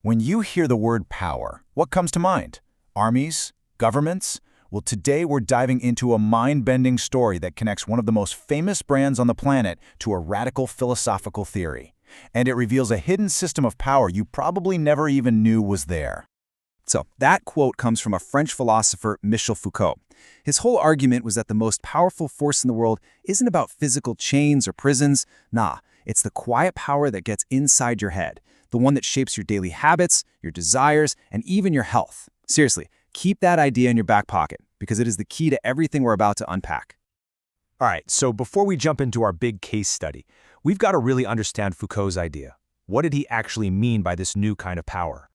When you hear the word power, what comes to mind? Armies? Governments? Well, today we're diving into a mind-bending story that connects one of the most famous brands on the planet to a radical philosophical theory. And it reveals a hidden system of power you probably never even knew was there. So that quote comes from a French philosopher, Michel Foucault. His whole argument was that the most powerful force in the world isn't about physical chains or prisons. Nah, it's the quiet power that gets inside your head, the one that shapes your daily habits, your desires, and even your health. Seriously, keep that idea in your back pocket, because it is the key to everything we're about to unpack. All right, so before we jump into our big case study, we've got to really understand Foucault's idea. What did he actually mean by this new kind of power?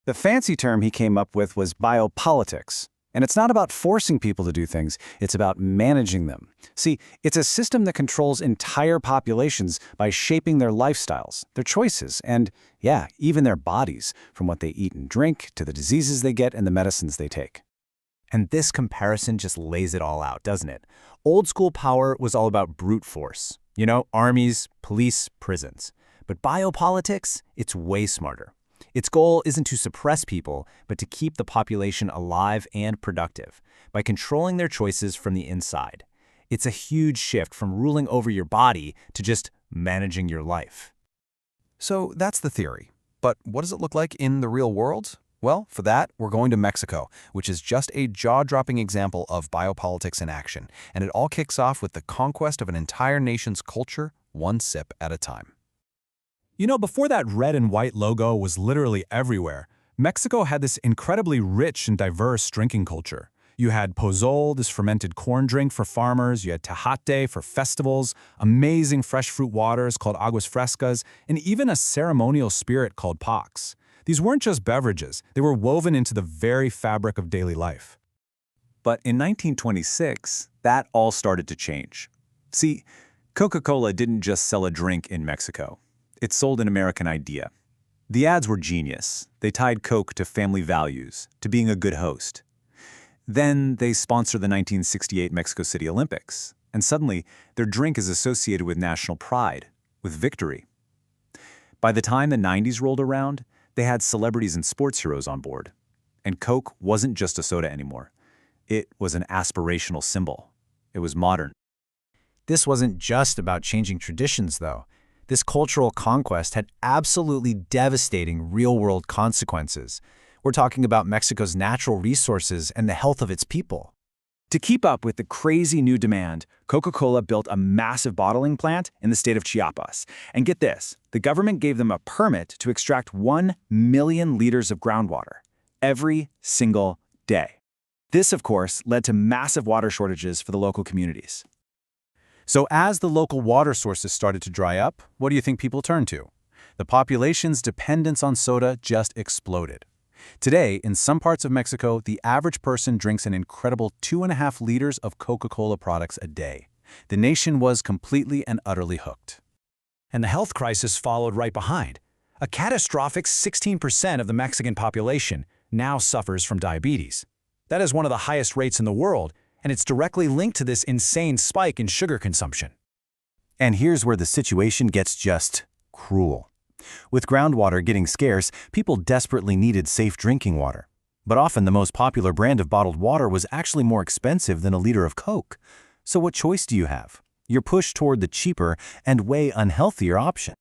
The fancy term he came up with was biopolitics. And it's not about forcing people to do things, it's about managing them. See, it's a system that controls entire populations by shaping their lifestyles, their choices, and, yeah, even their bodies, from what they eat and drink to the diseases they get and the medicines they take. And this comparison just lays it all out, doesn't it? Old school power was all about brute force. You know, armies, police, prisons. But biopolitics, it's way smarter. Its goal isn't to suppress people, but to keep the population alive and productive by controlling their choices from the inside. It's a huge shift from ruling over your body to just managing your life. So that's the theory. But what does it look like in the real world? Well, for that, we're going to Mexico, which is just a jaw-dropping example of biopolitics in action. And it all kicks off with the conquest of an entire nation's culture, one sip at a time. You know, before that red and white logo was literally everywhere, Mexico had this incredibly rich and diverse drinking culture. You had pozole, this fermented corn drink for farmers, you had tejate for festivals, amazing fresh fruit waters called aguas frescas, and even a ceremonial spirit called pax. These weren't just beverages, they were woven into the very fabric of daily life. But in 1926, that all started to change. See, Coca-Cola didn't just sell a drink in Mexico. It sold an American idea. The ads were genius. They tied Coke to family values, to being a good host. Then they sponsored the 1968 Mexico City Olympics, and suddenly their drink is associated with national pride, with victory. By the time the 90s rolled around, they had celebrities and sports heroes on board. And Coke wasn't just a soda anymore. It was an aspirational symbol. It was modern. This wasn't just about changing traditions, though. This cultural conquest had absolutely devastating real-world consequences. We're talking about Mexico's natural resources and the health of its people. To keep up with the crazy new demand, Coca-Cola built a massive bottling plant in the state of Chiapas. And get this, the government gave them a permit to extract 1 million liters of groundwater every single day. This, of course, led to massive water shortages for the local communities. So as the local water sources started to dry up, what do you think people turned to? The population's dependence on soda just exploded. Today, in some parts of Mexico, the average person drinks an incredible 2.5 liters of Coca-Cola products a day. The nation was completely and utterly hooked. And the health crisis followed right behind. A catastrophic 16% of the Mexican population now suffers from diabetes. That is one of the highest rates in the world, and it's directly linked to this insane spike in sugar consumption. And here's where the situation gets just cruel. With groundwater getting scarce, people desperately needed safe drinking water. But often the most popular brand of bottled water was actually more expensive than a liter of Coke. So what choice do you have? You're pushed toward the cheaper and way unhealthier option.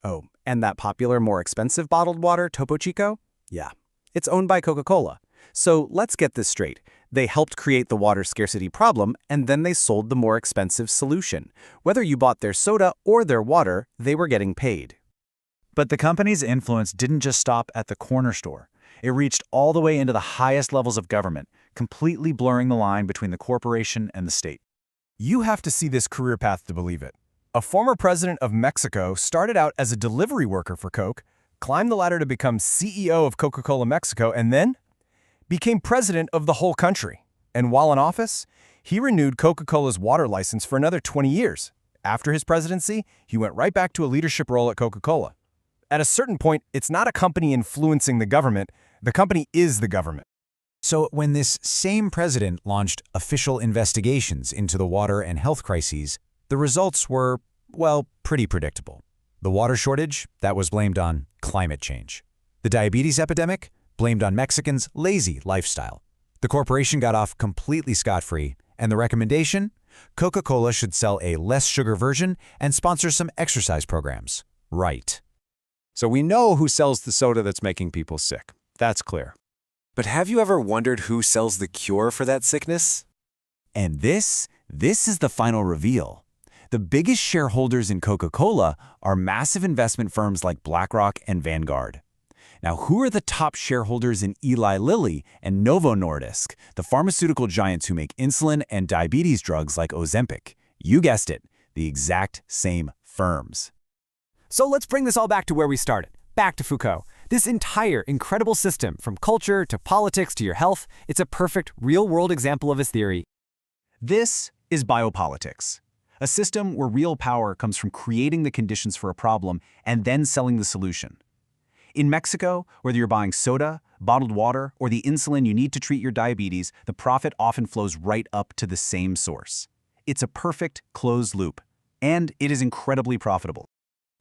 Oh, and that popular, more expensive bottled water, Topo Chico? Yeah, it's owned by Coca-Cola. So let's get this straight. They helped create the water scarcity problem, and then they sold the more expensive solution. Whether you bought their soda or their water, they were getting paid. But the company's influence didn't just stop at the corner store. It reached all the way into the highest levels of government, completely blurring the line between the corporation and the state. You have to see this career path to believe it. A former president of Mexico started out as a delivery worker for Coke, climbed the ladder to become CEO of Coca-Cola Mexico, and then became president of the whole country. And while in office, he renewed Coca-Cola's water license for another 20 years. After his presidency, he went right back to a leadership role at Coca-Cola. At a certain point, it's not a company influencing the government is the government. So when this same president launched official investigations into the water and health crises, the results were, well, pretty predictable. The water shortage, that was blamed on climate change. The diabetes epidemic? Blamed on Mexicans' lazy lifestyle. The corporation got off completely scot-free, and the recommendation? Coca-Cola should sell a less sugar version and sponsor some exercise programs. Right. So we know who sells the soda that's making people sick. That's clear. But have you ever wondered who sells the cure for that sickness? And this is the final reveal. The biggest shareholders in Coca-Cola are massive investment firms like BlackRock and Vanguard. Now, who are the top shareholders in Eli Lilly and Novo Nordisk, the pharmaceutical giants who make insulin and diabetes drugs like Ozempic? You guessed it, the exact same firms. So let's bring this all back to where we started, back to Foucault. This entire incredible system, from culture to politics to your health, it's a perfect real-world example of his theory. This is biopolitics, a system where real power comes from creating the conditions for a problem and then selling the solution. In Mexico, whether you're buying soda, bottled water, or the insulin you need to treat your diabetes, the profit often flows right up to the same source. It's a perfect closed loop, and it is incredibly profitable.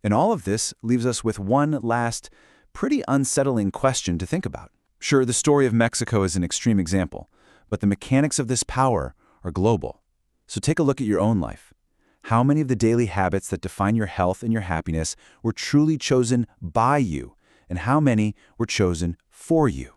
And all of this leaves us with one last, pretty unsettling question to think about. Sure, the story of Mexico is an extreme example, but the mechanics of this power are global. So take a look at your own life. How many of the daily habits that define your health and your happiness were truly chosen by you, and how many were chosen for you?